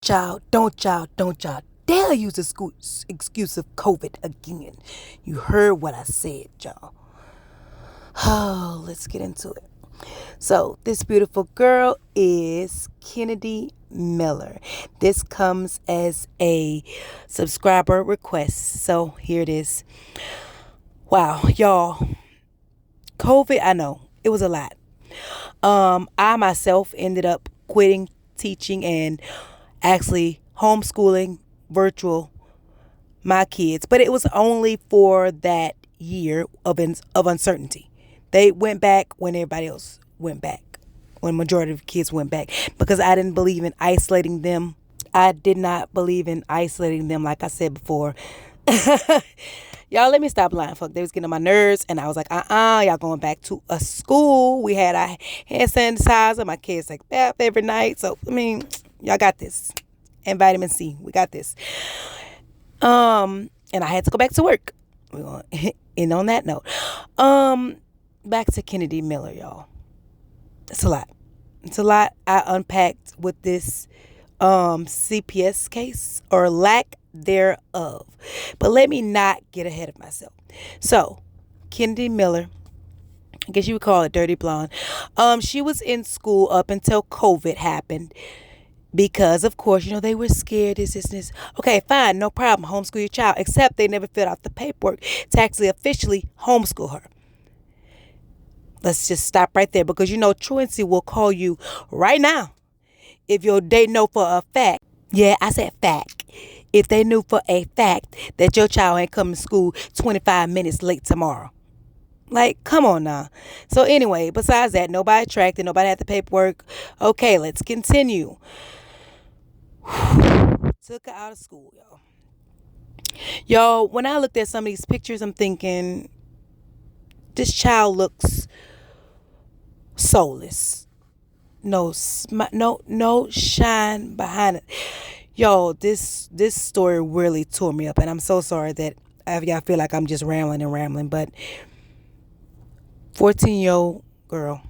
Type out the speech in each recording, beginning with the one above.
Don't y'all dare use the excuse of COVID again. You heard what I said, y'all. Oh, let's get into it. So, this beautiful girl is Kyneddi Miller. This comes as a subscriber request. So, here it is. Wow, y'all. COVID, I know, it was a lot. I myself ended up quitting teaching and actually homeschooling virtual my kids, but it was only for that year of uncertainty. They went back when everybody else went back, when majority of kids went back, because I didn't believe in isolating them. I did not believe in isolating them, like I said before. Y'all, let me stop lying. Fuck, they was getting on my nerves, and I was like, y'all going back to a school. We had our hand sanitizer. My kids take bath every night. So, I mean, y'all got this. And vitamin C, we got this. And I had to go back to work. We're going to end on that note. Back to Kyneddi Miller, y'all. It's a lot. It's a lot I unpacked with this CPS case, or lack thereof. But let me not get ahead of myself. So, Kyneddi Miller, I guess you would call it Dirty Blonde. She was in school up until COVID happened. Because, of course, they were scared. This. Okay, fine, no problem. Homeschool your child. Except they never filled out the paperwork to actually officially homeschool her. Let's just stop right there. Because, truancy will call you right now. If they know for a fact. Yeah, I said fact. If they knew for a fact that your child ain't coming to school 25 minutes late tomorrow. Like, come on now. So anyway, besides that, nobody tracked it. Nobody had the paperwork. Okay, let's continue. Took her out of school, y'all. Y'all, when I looked at some of these pictures, I'm thinking, this child looks soulless. No shine behind it. Yo, this story really tore me up, and I'm so sorry that y'all feel like I'm just rambling, but 14-year-old girl.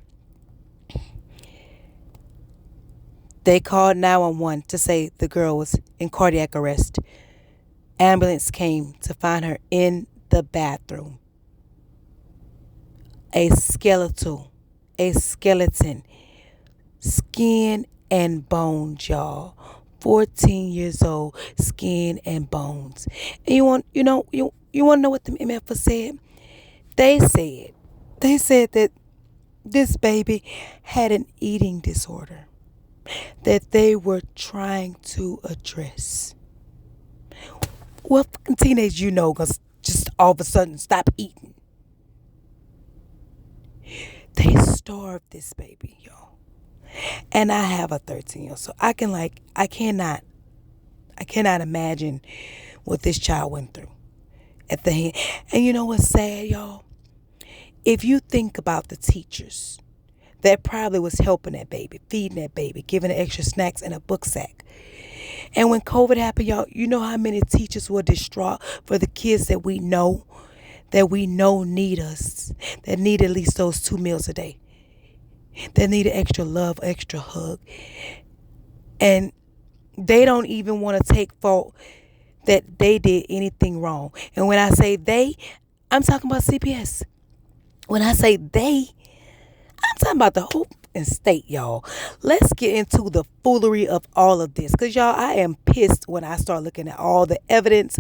They called 911 to say the girl was in cardiac arrest. Ambulance came to find her in the bathroom. A skeleton, skin and bones, y'all. 14 years old, skin and bones. And you want to know what the MF said? They said that this baby had an eating disorder that they were trying to address. Well, teenage, gonna just all of a sudden stop eating. They starved this baby, y'all. And I have a 13-year-old, so I cannot imagine what this child went through at the hand. And you know what's sad, y'all? If you think about the teachers that probably was helping that baby, feeding that baby, giving her extra snacks and a book sack. And when COVID happened, y'all, you know how many teachers were distraught for the kids that we know need us, that need at least those 2 meals a day, that need extra love, extra hug. And they don't even want to take fault that they did anything wrong. And when I say they, I'm talking about CPS. When I say they, I'm talking about the whole state, y'all. Let's get into the foolery of all of this. Because, y'all, I am pissed when I start looking at all the evidence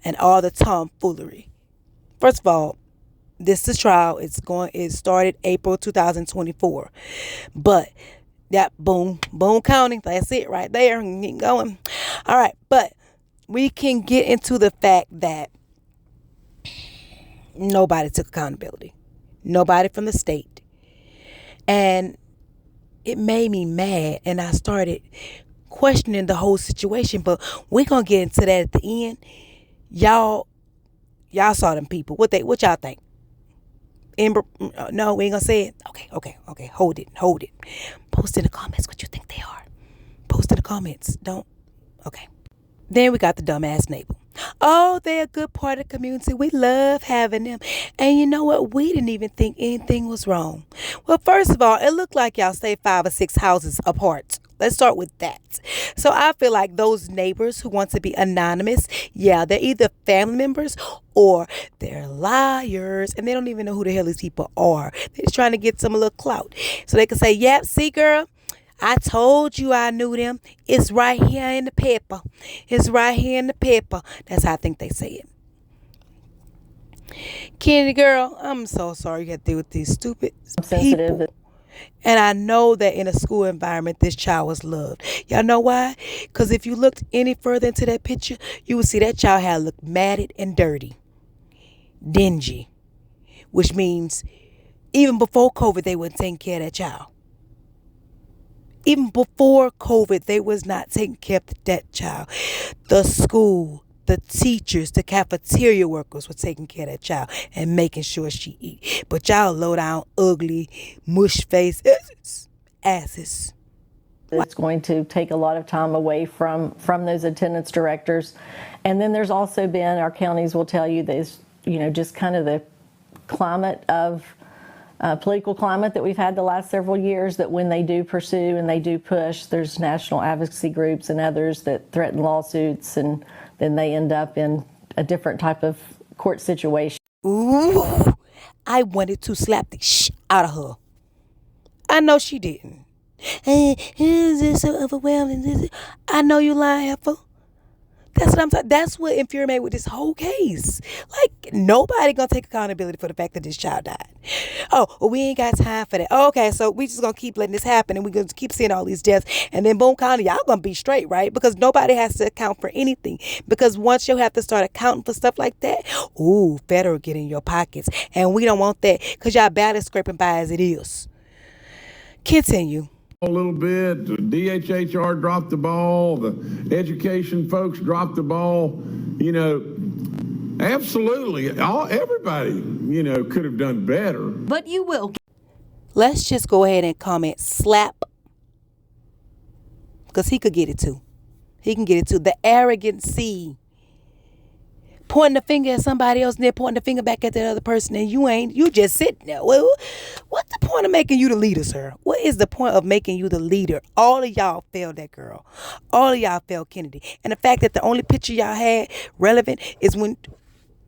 and all the tomfoolery. First of all, this is trial. It started April 2024. But that boom counting. That's it right there. Keep going. All right. But we can get into the fact that nobody took accountability. Nobody from the state. And it made me mad, and I started questioning the whole situation. But we're going to get into that at the end. Y'all saw them people. What y'all think? Amber, no, we ain't going to say it. Okay. Hold it. Post in the comments what you think they are. Post in the comments. Don't. Okay. Then we got the dumbass neighbor. Oh, they're a good part of the community. We love having them. And you know what? We didn't even think anything was wrong. Well, first of all, it looked like y'all stayed 5 or 6 houses apart. Let's start with that. So I feel like those neighbors who want to be anonymous, yeah, they're either family members or they're liars and they don't even know who the hell these people are. They're just trying to get some little clout. So they can say, yep, see, girl, I told you I knew them. It's right here in the paper. It's right here in the paper. That's how I think they say it. Kyneddi girl, I'm so sorry you had to deal with these stupid people. And I know that in a school environment, this child was loved. Y'all know why? Because if you looked any further into that picture, you would see that child had looked matted and dirty, dingy, which means even before COVID, they weren't taking care of that child. Even before COVID, they was not taking care of that child. The school, the teachers, the cafeteria workers were taking care of that child and making sure she eat. But y'all low down, ugly, mush face asses. It's going to take a lot of time away from those attendance directors. And then there's also been, our counties will tell you, there's, just kind of the climate of political climate that we've had the last several years, that when they do pursue and they do push, there's national advocacy groups and others that threaten lawsuits, and then they end up in a different type of court situation. Ooh, I wanted to slap the shit out of her. I know she didn't. Is this so overwhelming? I know you lying, heifer. That's what I'm talking. That's what infuriated me with this whole case. Like, nobody gonna take accountability for the fact that this child died. Oh, well, we ain't got time for that. Oh, okay, so we just gonna keep letting this happen, and we gonna keep seeing all these deaths, and then Boone County, y'all gonna be straight, right? Because nobody has to account for anything. Because once you have to start accounting for stuff like that, ooh, federal get in your pockets, and we don't want that because y'all bad at scraping by as it is. Continue. A little bit. The DHHR dropped the ball. The education folks dropped the ball. Absolutely. Everybody, could have done better. But you will. Let's just go ahead and comment slap. Because he could get it too. He can get it too. The arrogancy. Pointing the finger at somebody else and then pointing the finger back at that other person, and you just sitting there. Well, what's the point of making you the leader, sir? What is the point of making you the leader? All of y'all failed that girl. All of y'all failed Kyneddi. And the fact that the only picture y'all had relevant is when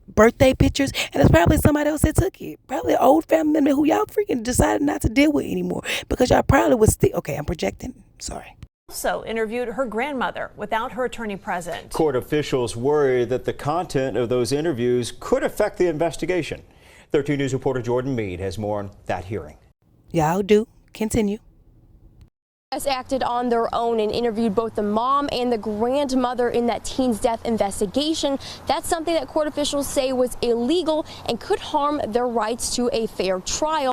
birthday pictures, and it's probably somebody else that took it. Probably an old family member who y'all freaking decided not to deal with anymore because y'all probably was still, okay, I'm projecting. Sorry. Also interviewed her grandmother without her attorney present. Court officials worry that the content of those interviews could affect the investigation. 13 News reporter Jordan Meade has more on that hearing. Y'all do. Continue. Acted on their own and interviewed both the mom and the grandmother in that teen's death investigation. That's something that court officials say was illegal and could harm their rights to a fair trial.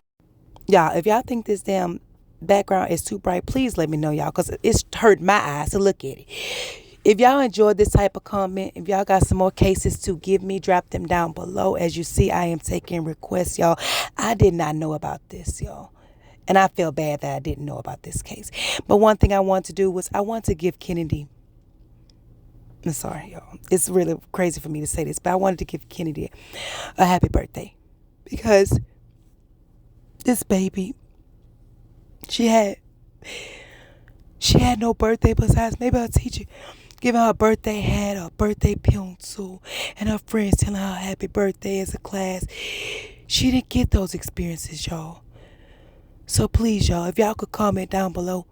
Y'all, if y'all think this damn background is too bright, please let me know, y'all, because it's hurt my eyes to look at it. If y'all enjoyed this type of comment, if y'all got some more cases to give me, drop them down below. As you see, I am taking requests, y'all. I did not know about this, y'all. And I feel bad that I didn't know about this case. But one thing I want to do was I want to give Kyneddi, I'm sorry, y'all. It's really crazy for me to say this, but I wanted to give Kyneddi a happy birthday. Because this baby, she had no birthday besides maybe her teacher giving her a birthday hat or a birthday pencil and her friends telling her happy birthday as a class. She didn't get those experiences, y'all. So please, y'all, if y'all could comment down below,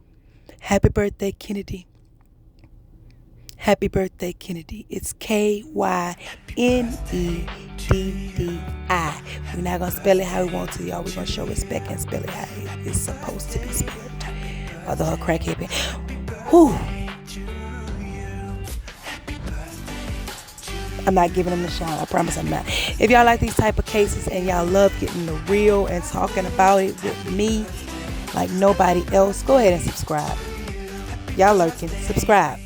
happy birthday, Kyneddi. Happy birthday, Kyneddi. It's K-Y-N-E-D-D-I. We're not going to spell it how we want to, y'all. We're going to show respect and spell it how it's supposed to be spelled. Although her crackhead been. Whew. I'm not giving them the shine. I promise I'm not. If y'all like these type of cases and y'all love getting the real and talking about it with me like nobody else, go ahead and subscribe. Y'all lurking. Subscribe.